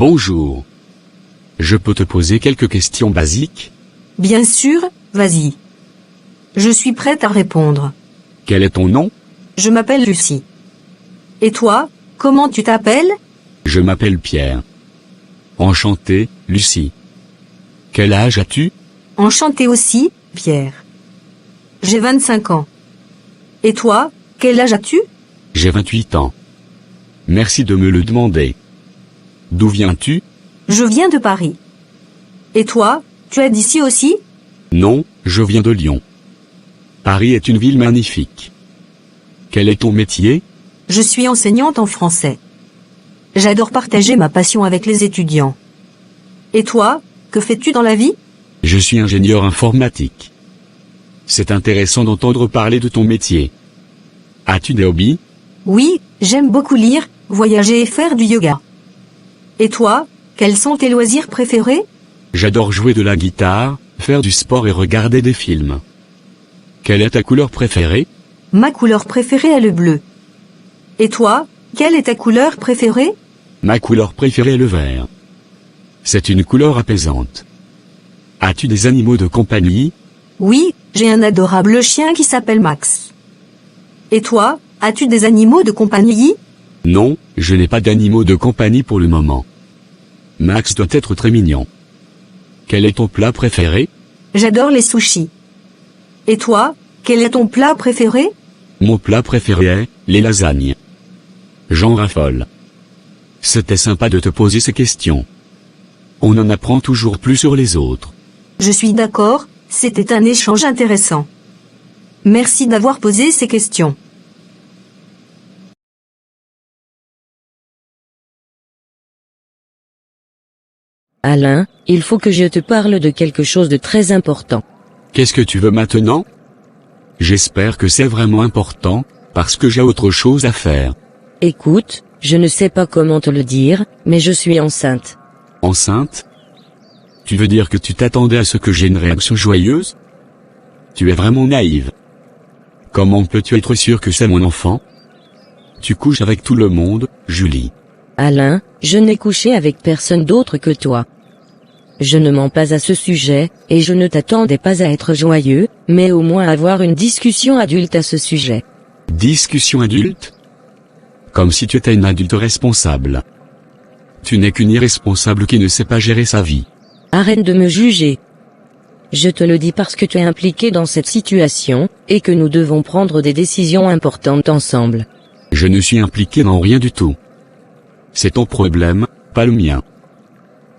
Bonjour. Je peux te poser quelques questions basiques? Bien sûr, vas-y. Je suis prête à répondre. Quel est ton nom? Je m'appelle Lucie. Et toi, comment tu t'appelles? Je m'appelle Pierre. Enchanté, Lucie. Quel âge as-tu? Enchanté aussi, Pierre. J'ai 25 ans. Et toi, quel âge as-tu? J'ai 28 ans. Merci de me le demander. D'où viens-tu? Je viens de Paris. Et toi, tu es d'ici aussi? Non, je viens de Lyon. Paris est une ville magnifique. Quel est ton métier? Je suis enseignante en français. J'adore partager ma passion avec les étudiants. Et toi, que fais-tu dans la vie? Je suis ingénieur informatique. C'est intéressant d'entendre parler de ton métier. As-tu des hobbies? Oui, j'aime beaucoup lire, voyager et faire du yoga. Et toi, quels sont tes loisirs préférés? J'adore jouer de la guitare, faire du sport et regarder des films. Quelle est ta couleur préférée? Ma couleur préférée est le bleu. Et toi, quelle est ta couleur préférée? Ma couleur préférée est le vert. C'est une couleur apaisante. As-tu des animaux de compagnie? Oui, j'ai un adorable chien qui s'appelle Max. Et toi, as-tu des animaux de compagnie? Non, je n'ai pas d'animaux de compagnie pour le moment. Max doit être très mignon. Quel est ton plat préféré? J'adore les sushis. Et toi, quel est ton plat préféré? Mon plat préféré est les lasagnes. J'en raffole. C'était sympa de te poser ces questions. On en apprend toujours plus sur les autres. Je suis d'accord, c'était un échange intéressant. Merci d'avoir posé ces questions. Alain, il faut que je te parle de quelque chose de très important. Qu'est-ce que tu veux maintenant? J'espère que c'est vraiment important, parce que j'ai autre chose à faire. Écoute, je ne sais pas comment te le dire, mais je suis enceinte. Enceinte? Tu veux dire que tu t'attendais à ce que j'ai une réaction joyeuse? Tu es vraiment naïve. Comment peux-tu être sûr que c'est mon enfant? Tu couches avec tout le monde, Julie. Alain, je n'ai couché avec personne d'autre que toi. Je ne mens pas à ce sujet, et je ne t'attendais pas à être joyeux, mais au moins à avoir une discussion adulte à ce sujet. Discussion adulte? Comme si tu étais une adulte responsable. Tu n'es qu'une irresponsable qui ne sait pas gérer sa vie. Arrête de me juger. Je te le dis parce que tu es impliqué dans cette situation, et que nous devons prendre des décisions importantes ensemble. Je ne suis impliqué dans rien du tout. C'est ton problème, pas le mien.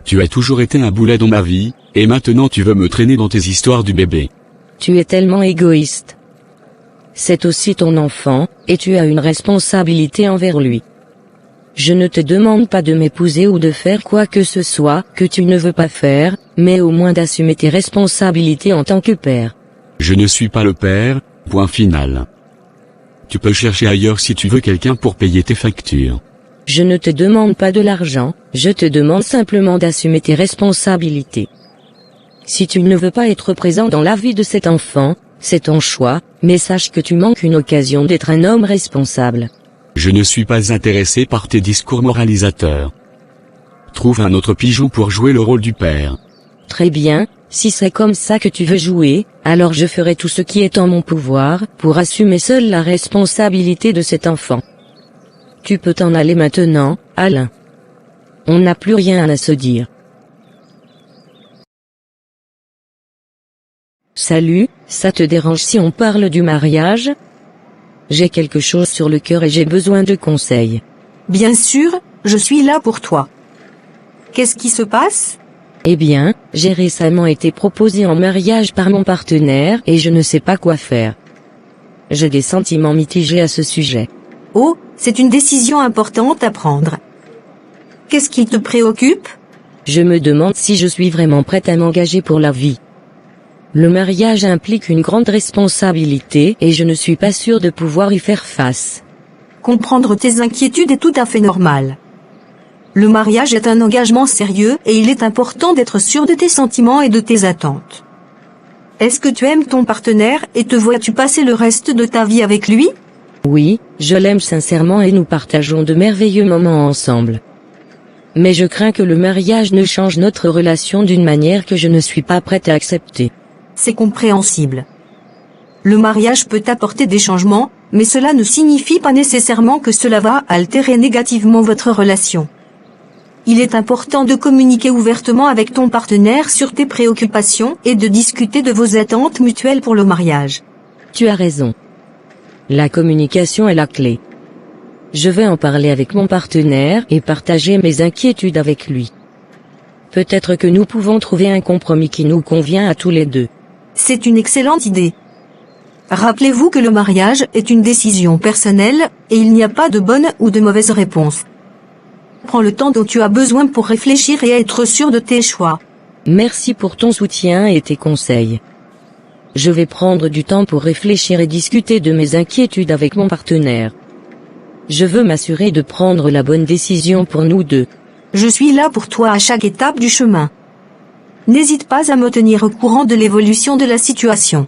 Tu as toujours été un boulet dans ma vie, et maintenant tu veux me traîner dans tes histoires du bébé. Tu es tellement égoïste. C'est aussi ton enfant, et tu as une responsabilité envers lui. Je ne te demande pas de m'épouser ou de faire quoi que ce soit que tu ne veux pas faire, mais au moins d'assumer tes responsabilités en tant que père. Je ne suis pas le père, point final. Tu peux chercher ailleurs si tu veux quelqu'un pour payer tes factures. Je ne te demande pas de l'argent, je te demande simplement d'assumer tes responsabilités. Si tu ne veux pas être présent dans la vie de cet enfant, c'est ton choix, mais sache que tu manques une occasion d'être un homme responsable. Je ne suis pas intéressé par tes discours moralisateurs. Trouve un autre pigeon pour jouer le rôle du père. Très bien, si c'est comme ça que tu veux jouer, alors je ferai tout ce qui est en mon pouvoir pour assumer seul la responsabilité de cet enfant. Tu peux t'en aller maintenant, Alain. On n'a plus rien à se dire. Salut, ça te dérange si on parle du mariage? J'ai quelque chose sur le cœur et j'ai besoin de conseils. Bien sûr, je suis là pour toi. Qu'est-ce qui se passe? Eh bien, j'ai récemment été proposée en mariage par mon partenaire et je ne sais pas quoi faire. J'ai des sentiments mitigés à ce sujet. Oh, c'est une décision importante à prendre. Qu'est-ce qui te préoccupe? Je me demande si je suis vraiment prête à m'engager pour la vie. Le mariage implique une grande responsabilité et je ne suis pas sûre de pouvoir y faire face. Comprendre tes inquiétudes est tout à fait normal. Le mariage est un engagement sérieux et il est important d'être sûr de tes sentiments et de tes attentes. Est-ce que tu aimes ton partenaire et te vois-tu passer le reste de ta vie avec lui? Oui, je l'aime sincèrement et nous partageons de merveilleux moments ensemble. Mais je crains que le mariage ne change notre relation d'une manière que je ne suis pas prête à accepter. C'est compréhensible. Le mariage peut apporter des changements, mais cela ne signifie pas nécessairement que cela va altérer négativement votre relation. Il est important de communiquer ouvertement avec ton partenaire sur tes préoccupations et de discuter de vos attentes mutuelles pour le mariage. Tu as raison. La communication est la clé. Je vais en parler avec mon partenaire et partager mes inquiétudes avec lui. Peut-être que nous pouvons trouver un compromis qui nous convient à tous les deux. C'est une excellente idée. Rappelez-vous que le mariage est une décision personnelle, et il n'y a pas de bonne ou de mauvaise réponse. Prends le temps dont tu as besoin pour réfléchir et être sûr de tes choix. Merci pour ton soutien et tes conseils. Je vais prendre du temps pour réfléchir et discuter de mes inquiétudes avec mon partenaire. Je veux m'assurer de prendre la bonne décision pour nous deux. Je suis là pour toi à chaque étape du chemin. N'hésite pas à me tenir au courant de l'évolution de la situation.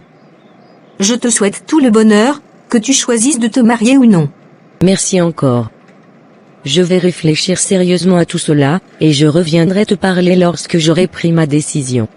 Je te souhaite tout le bonheur, que tu choisisses de te marier ou non. Merci encore. Je vais réfléchir sérieusement à tout cela, et je reviendrai te parler lorsque j'aurai pris ma décision.